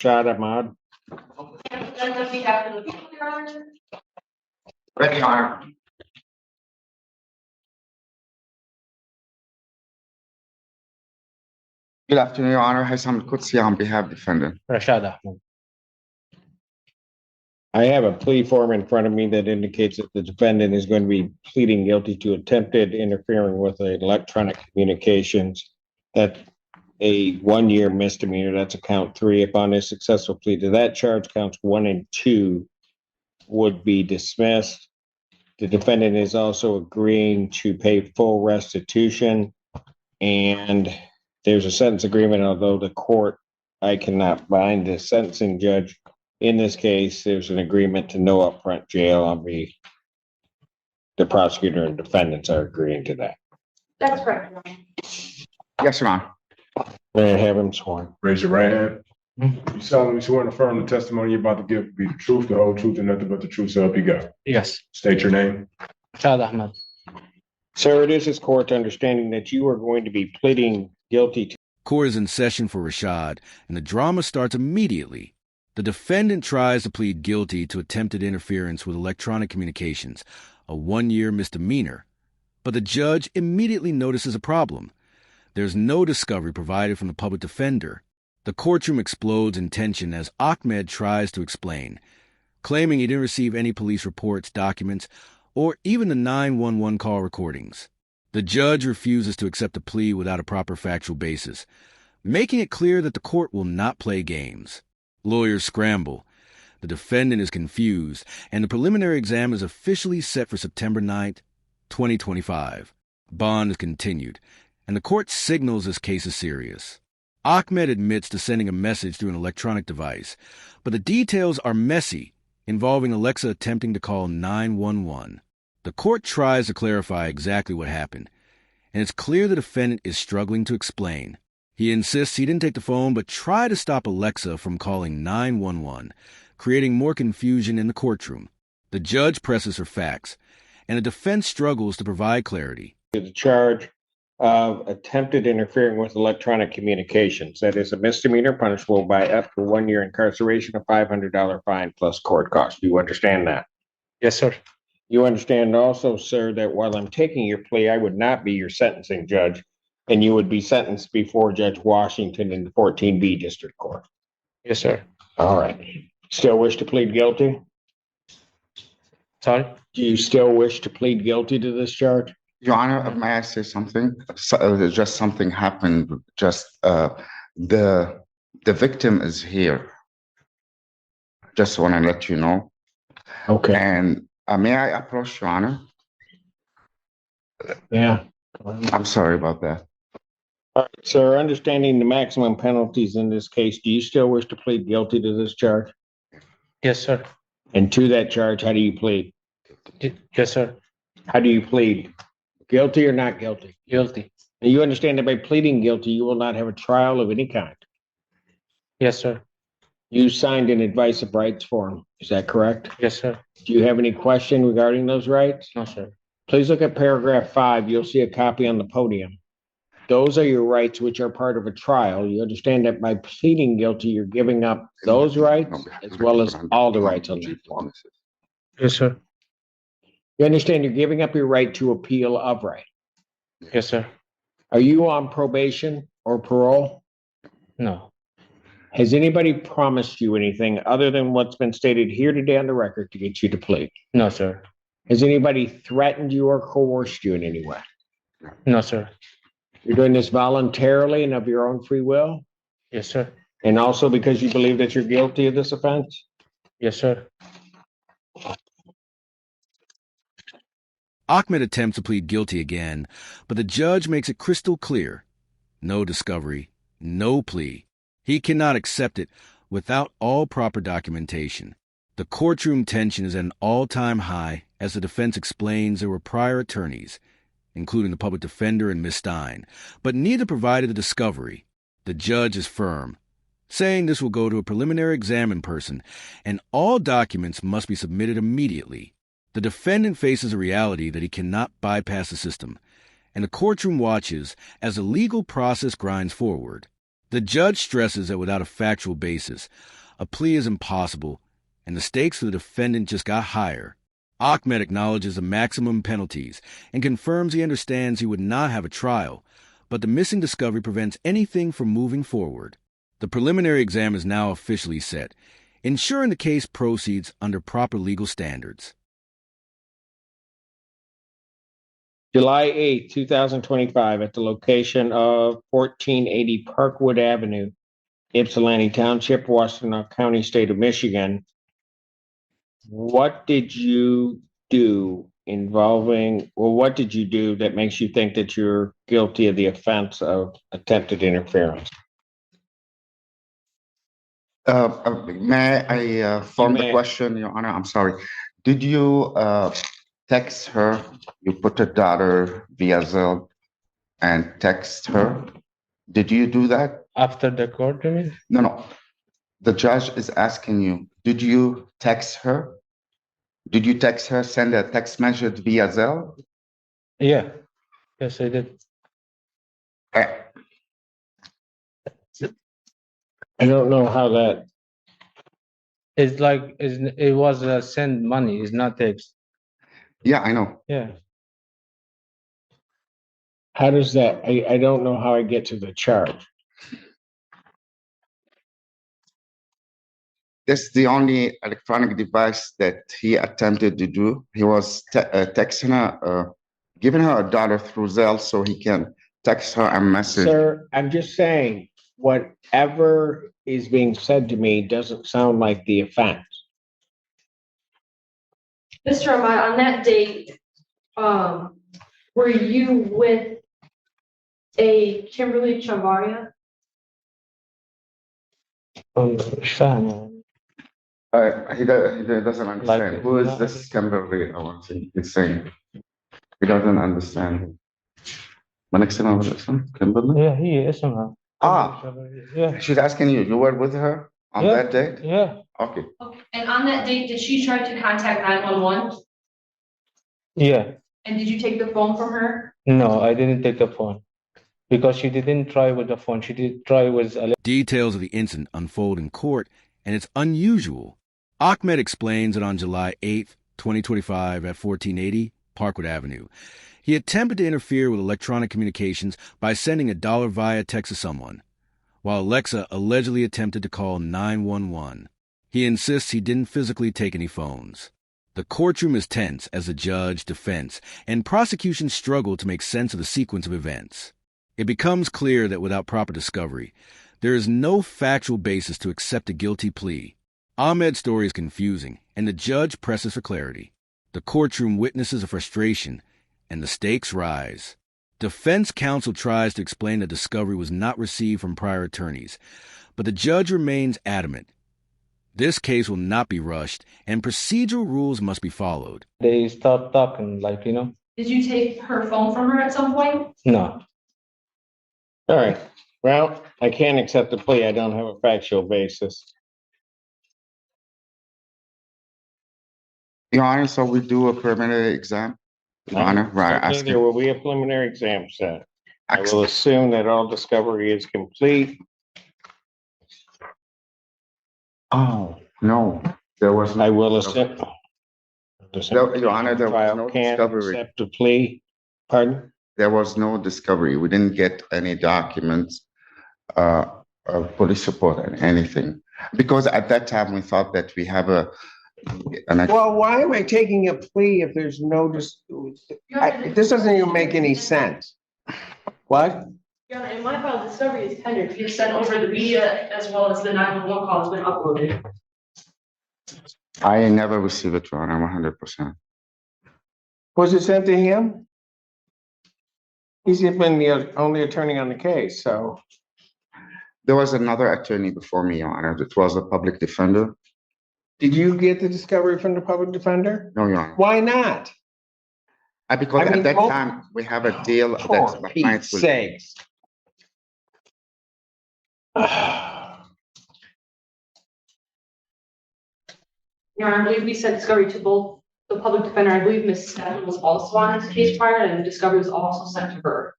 Shad Ahmad. Ready, Your Honor. Good afternoon, Your Honor. Hassam Al-Qudsi on behalf of the defendant. Rashad Ahmed. I have a plea form in front of me that indicates that the defendant is going to be pleading guilty to attempted interfering with electronic communications. That's a 1-year misdemeanor. That's a count 3. Upon a successful plea to that charge, counts 1 and 2 would be dismissed. The defendant is also agreeing to pay full restitution, and there's a sentence agreement, although the court, I cannot bind the sentencing judge. In this case, there's an agreement to no upfront jail on the prosecutor and defendants are agreeing to that. That's correct. Yes, Your Honor. May I have him sworn? Raise your right hand. You solemnly swear and affirm the testimony you're about to give be the truth, the whole truth, and nothing but the truth, so help you God. Yes. State your name. Rashad Ahmed. Sir, it is this court's understanding that you are going to be pleading guilty to. Court is in session for Rashad, and the drama starts immediately. The defendant tries to plead guilty to attempted interference with electronic communications, a 1-year misdemeanor. But the judge immediately notices a problem. There's no discovery provided from the public defender. The courtroom explodes in tension as Ahmed tries to explain, claiming he didn't receive any police reports, documents, or even the 911 call recordings. The judge refuses to accept a plea without a proper factual basis, making it clear that the court will not play games. Lawyers scramble. The defendant is confused, and the preliminary exam is officially set for September 9th, 2025. Bond is continued, and the court signals this case is serious. Ahmed admits to sending a message through an electronic device, but the details are messy, involving Alexa attempting to call 911. The court tries to clarify exactly what happened, and it's clear the defendant is struggling to explain. He insists he didn't take the phone but tried to stop Alexa from calling 911, creating more confusion in the courtroom. The judge presses for facts, and the defense struggles to provide clarity. The charge of attempted interfering with electronic communications. That is a misdemeanor punishable by up to 1 year incarceration, a $500 fine plus court costs. Do you understand that? Yes, sir. You understand also, sir, that while I'm taking your plea, I would not be your sentencing judge, and you would be sentenced before Judge Washington in the 14B District Court. Yes, sir. All right. Still wish to plead guilty? Sorry? Do you still wish to plead guilty to this charge? Your Honor, may I say something? Just something happened. The victim is here. Just want to let you know. Okay. And may I approach, Your Honor? Yeah. I'm sorry about that. All right, sir, understanding the maximum penalties in this case, do you still wish to plead guilty to this charge? Yes, sir. And to that charge, how do you plead? Yes, sir. How do you plead? Guilty or not guilty? Guilty. And you understand that by pleading guilty, you will not have a trial of any kind. Yes, sir. You signed an advice of rights form. Is that correct? Yes, sir. Do you have any question regarding those rights? No, sir. Please look at paragraph 5. You'll see a copy on the podium. Those are your rights, which are part of a trial. You understand that by pleading guilty, you're giving up those rights as well as all the rights on that form. Yes, sir. You understand you're giving up your right to appeal of right. Yes, sir. Are you on probation or parole? No. Has anybody promised you anything other than what's been stated here today on the record to get you to plead? No, sir. Has anybody threatened you or coerced you in any way? No, sir. You're doing this voluntarily and of your own free will? Yes, sir. And also because you believe that you're guilty of this offense? Yes, sir. Ahmed attempts to plead guilty again, but the judge makes it crystal clear. No discovery, no plea. He cannot accept it without all proper documentation. The courtroom tension is at an all-time high as the defense explains there were prior attorneys, including the public defender and Ms. Stein, but neither provided the discovery. The judge is firm, saying this will go to a preliminary exam in person, and all documents must be submitted immediately. The defendant faces a reality that he cannot bypass the system, and the courtroom watches as the legal process grinds forward. The judge stresses that without a factual basis, a plea is impossible, and the stakes for the defendant just got higher. Ahmed acknowledges the maximum penalties and confirms he understands he would not have a trial, but the missing discovery prevents anything from moving forward. The preliminary exam is now officially set, ensuring the case proceeds under proper legal standards. July 8th, 2025, at the location of 1480 Parkwood Avenue, Ypsilanti Township, Washtenaw County, State of Michigan. What did you do what did you do that makes you think that you're guilty of the offense of attempted interference? May I form the may. question, Your Honor? I'm sorry. Did you text her? You put a daughter via Zelle and text her? Did you do that? After the court, you mean? No. The judge is asking you, did you text her? Did you text her, send a text message via Zelle? Yeah. Yes, I did. Eh, I don't know how that, It's like it was send money. It's not text. Yeah, I know. Yeah. how does that, I don't know how I get to the charge. That's the only electronic device that he attempted to do. He was texting her, giving her $1 through Zelle so he can text her a message. Sir, I'm just saying, whatever is being said to me doesn't sound like the offense. Mr. Ahmad, on that date, were you with a Kimberly Chavaria? مش فاهم. He doesn't understand. Like, Who is no, this Kimberly? I want to he's saying. He doesn't understand. ما نكسبها بالاسم Kimberly? Yeah, هي اسمها. Yeah. She's asking you, you were with her on Yeah. that date? Yeah. Okay. Okay. And on that date, did she try to contact 911? Yeah. And did you take the phone from her? No, I didn't take the phone because she didn't try with the phone. She did try with a Details of the incident unfold in court, and it's unusual. Ahmed explains that on July 8th, 2025, at 1480 Parkwood Avenue, he attempted to interfere with electronic communications by sending $1 via text to someone, while Alexa allegedly attempted to call 911. He insists he didn't physically take any phones. The courtroom is tense as the judge, defense, and prosecution struggle to make sense of the sequence of events. It becomes clear that without proper discovery, there is no factual basis to accept a guilty plea. Ahmed's story is confusing, and the judge presses for clarity. The courtroom witnesses a frustration, and the stakes rise. Defense counsel tries to explain that discovery was not received from prior attorneys, but the judge remains adamant. This case will not be rushed, and procedural rules must be followed. They start talking like, Did you take her phone from her at some point? no. All right, well, I can't accept the plea. I don't have a factual basis. Your Honor, so we do a preliminary exam? Your Honor, right, Okay, asking. there will be a preliminary exam set. I will assume that all discovery is complete. Oh, no, there was no. I will assume. Your Honor, there was Trial no can't discovery. accept the plea. Pardon? There was no discovery. We didn't get any documents, police report and anything. Because at that time, we thought that we have Well, why am I taking a plea if there's no, this doesn't even make any sense. What? Your Honor, in my file, discovery is tendered. You've sent over the media as well as the 911 call has been uploaded. I never received it, Your Honor, 100%. Was it sent to him? He's been the only attorney on the case, so. There was another attorney before me, Your Honor. It was a public defender. Did you get the discovery from the public defender? No, Your Honor. Why not? Because I mean, at that oh, time, we have a deal that For the client Pete's will. sakes. Your Honor, I believe we sent discovery to both the public defender. I believe Ms. Stephen was also on this case prior, and the discovery was also sent to her.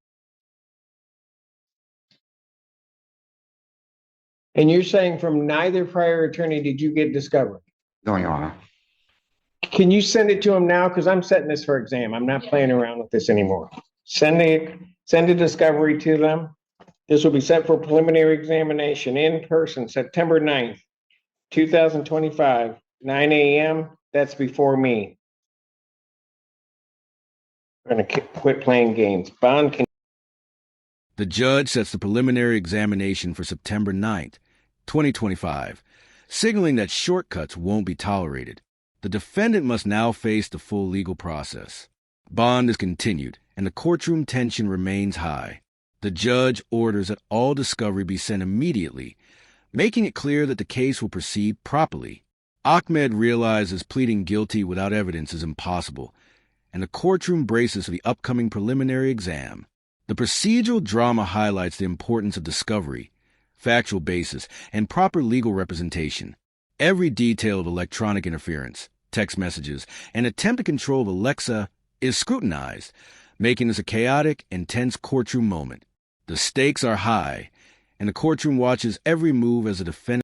And you're saying from neither prior attorney did you get discovery? No, Your Honor. Can you send it to him now? Because I'm setting this for exam. I'm not playing around with this anymore. Send a discovery to them. This will be set for preliminary examination in person, September 9th, 2025, 9 a.m. That's before me. We're gonna quit playing games. Bond can. The judge sets the preliminary examination for September 9th, 2025, signaling that shortcuts won't be tolerated. The defendant must now face the full legal process. Bond is continued, and the courtroom tension remains high. The judge orders that all discovery be sent immediately, making it clear that the case will proceed properly. Ahmed realizes pleading guilty without evidence is impossible, and the courtroom braces for the upcoming preliminary exam. The procedural drama highlights the importance of discovery, factual basis, and proper legal representation. Every detail of electronic interference, text messages, and attempt to control Alexa is scrutinized, making this a chaotic and tense courtroom moment. The stakes are high, and the courtroom watches every move as the defendant